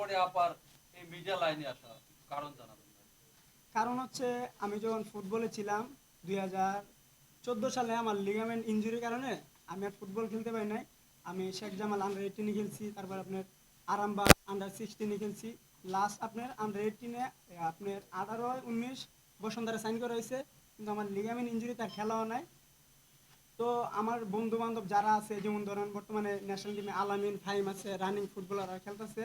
পরে আবার এই মিডিয়া লাইনে আসা কারণ জানাবেন ভাই। কারণ হচ্ছে আমি যখন ফুটবলে ছিলাম 2014 সালে আমার লিগামেন্ট ইনজুরির কারণে আমি আর ফুটবল খেলতে পারি নাই। আমি শেখ জামাল আন্ডার 18-এ খেলছি, তারপর আপনার আরামবাগ আন্ডার 16-এ খেলছি। লাস্ট আপনার আন্ডার 18-এ আপনার 18-19 বসুন্ধরা সাইন করা হয়েছে, কিন্তু আমার লিগামেন্ট ইনজুরি তার খেলাও নাই। তো আমার বন্ধু বান্ধব যারা আছে, যেমন ধরেন বর্তমানে ন্যাশনাল টিমে আলামিন ফাহিম আছে, রানিং ফুটবলাররা খেলতেছে।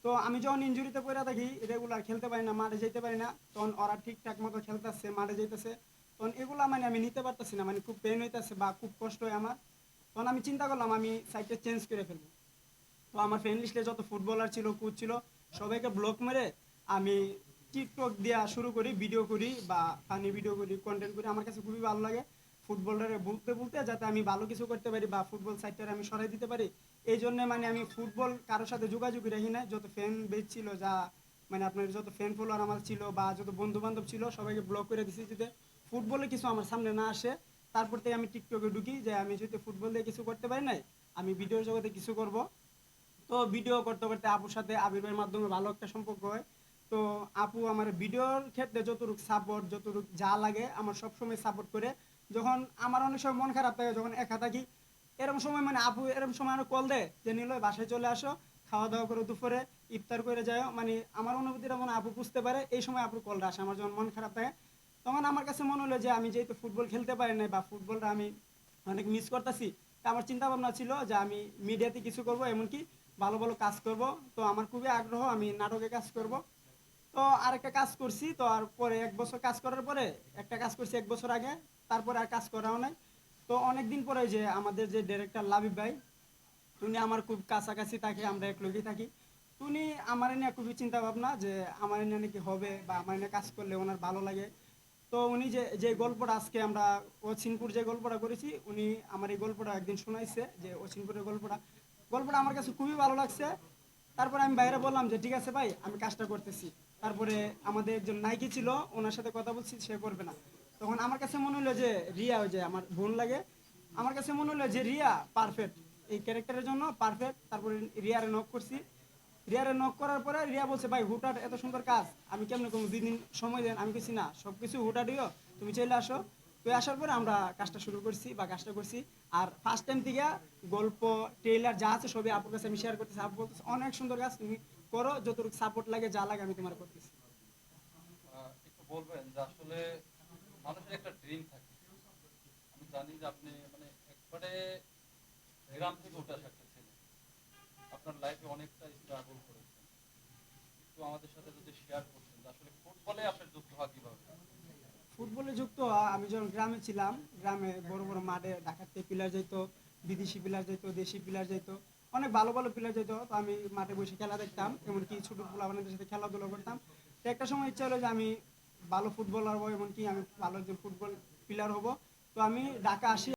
তো আমি যখন ইনজুরিতে পড়ে থাকি, রেগুলার খেলতে পারি না, মাঠে যেতে পারি না, তখন ওরা ঠিকঠাক মতো খেলতেছে, মাঠে যেতেছে, তখন এগুলা মানে আমি নিতে পারতেছি না, মানে খুব পেন হইতেছে বা খুব কষ্ট হয় আমার। তখন আমি চিন্তা করলাম আমি সাইডটা চেঞ্জ করে ফেলবো। তো আমার ফ্রেন্ড লিস্টে যত ফুটবলার ছিল, কোচ ছিল, সবাইকে ব্লক মেরে আমি টিকটক দেওয়া শুরু করি, ভিডিও করি বা ফানি ভিডিও করি, কন্টেন্ট করি। আমার কাছে খুবই ভালো লাগে ফুটবলারে বলতে বলতে যাতে আমি ভালো কিছু করতে পারি বা ফুটবল সাইডটারে আমি সরাই দিতে পারি। এই জন্য মানে আমি ফুটবল কারোর সাথে যোগাযোগ রাখি না। যত ফ্যান বেজ ছিল, যা মানে আপনার যত ফ্যান ফলোয়ার আমার ছিল বা যত বন্ধু বান্ধব ছিল, সবাইকে ব্লক করে দিছি যাতে ফুটবলে কিছু আমার সামনে না আসে। তারপর থেকে আমি টিকটকে ঢুকি যে আমি যদি ফুটবল দিয়ে কিছু করতে পারি না, আমি ভিডিওর জগতে কিছু করব। তো ভিডিও করতে করতে আপুর সাথে আবির ভাইয়ের মাধ্যমে ভালো একটা সম্পর্ক হয়। তো আপু আমার ভিডিওর ক্ষেত্রে যতটুকু সাপোর্ট, যতটুকু যা লাগে আমার সবসময় সাপোর্ট করে। যখন আমার অনেক সময় মন খারাপ থাকে, যখন একা থাকি, এরকম সময় মানে আপু এরকম সময় আমার কল দেয় যে নিলয় বাসায় চলে আসো, খাওয়া দাওয়া করে দুপুরে ইফতার করে যাও। মানে আমার অনুভূতিটা মনে হয় আপু বুঝতে পারে। এই সময় আপুর কলটা আসে আমার যখন মন খারাপ থাকে। তখন আমার কাছে মনে হলো যে আমি যেহেতু ফুটবল খেলতে পারি না বা ফুটবলটা আমি অনেক মিস করতেছি, আমার চিন্তা ভাবনা ছিল যে আমি মিডিয়াতে কিছু করব, এমনকি ভালো ভালো কাজ করব। তো আমার খুবই আগ্রহ, আমি নাটকে কাজ করব। তো আরেকটা কাজ করছি, তো আর পরে 1 বছর কাজ করার পরে একটা কাজ করছি 1 বছর আগে, তারপরে আর কাজ করাও নাই। তো অনেক দিন পরে যে আমাদের যে ডিরেক্টর লাবিব ভাই, উনি আমার খুব কাছাকাছি থাকে, আমরা এক লগেই থাকি। তো উনি আমার নিয়ে খুবই চিন্তা ভাবনা যে আমার নিয়ে নাকি হবে বা আমার নিয়ে কাজ করলে ওনার ভালো লাগে। তো উনি যে যে গল্পটা আজকে আমরা অচিনপুর যে গল্পটা করেছি, উনি আমার এই গল্পটা একদিন শোনাইছে, যে অচিনপুরের গল্পটা গল্পটা আমার কাছে খুবই ভালো লাগছে। তারপরে আমি বাইরে বললাম যে ঠিক আছে ভাই, আমি কাজটা করতেছি। তারপরে আমাদের একজন নায়িকা ছিল, ওনার সাথে কথা বলছি, সে করবে না। তখন আমার কাছে মনে হলো যে রিয়া, ওই যে আমার বোন লাগে, আমার কাছে মনে হলো যে রিয়া পারফেক্ট এই ক্যারেক্টারের জন্য, পারফেক্ট। তারপরে রিয়ারে নক করছি। রিয়ারে নক করার পরে রিয়া বলছে ভাই হুটার এত সুন্দর কাজ আমি কেমনে করবো, 2 দিন সময় দেন। আমি কিছু না, সব কিছু হুটা দিও, তুমি চলে আসো। তো আসার পরে আমরা কাজটা শুরু করছি বা কাজটা করছি। আর ফার্স্ট টাইম থেকে গল্প, ট্রেলার যা আছে সবই আপুর কাছে আমি শেয়ার করতেছি। আপু বলতেছে অনেক সুন্দর কাজ, তুমি করো, যতটুকু সাপোর্ট লাগে যা লাগে আমি তোমার করতেছি। একটু বলবেন যে আসলে মানুষের একটা ড্রিম থাকে। আমি জানি যে আপনি মানে একবারে গ্রাম থেকে উঠে আসা একটা ছেলে, আপনার লাইফে অনেকটা স্ট্রাগল করেছেন। একটু আমাদের সাথে যদি শেয়ার করতেন যে আসলে ফুটবলে আপনার যুক্ত হওয়া কিভাবে। ফুটবলে যুক্ত হওয়া, আমি যখন গ্রামে ছিলাম, গ্রামে বড় বড় মাঠে ঢাকার থেকে প্লেয়ার যেত, বিদেশি প্লেয়ার যেত, দেশি প্লেয়ার যেত, অনেক ভালো ভালো প্লেয়ার যেত। তো আমি মাঠে বসে খেলা দেখতাম, এমনকি ছোটো পোলাপানদের সাথে খেলাধুলা করতাম। তো একটা সময় ইচ্ছা হলো যে আমি ভালো ফুটবলার হবো, এমনকি আমি ভালো একজন ফুটবল প্লেয়ার হব। তো আমি ঢাকা আসি।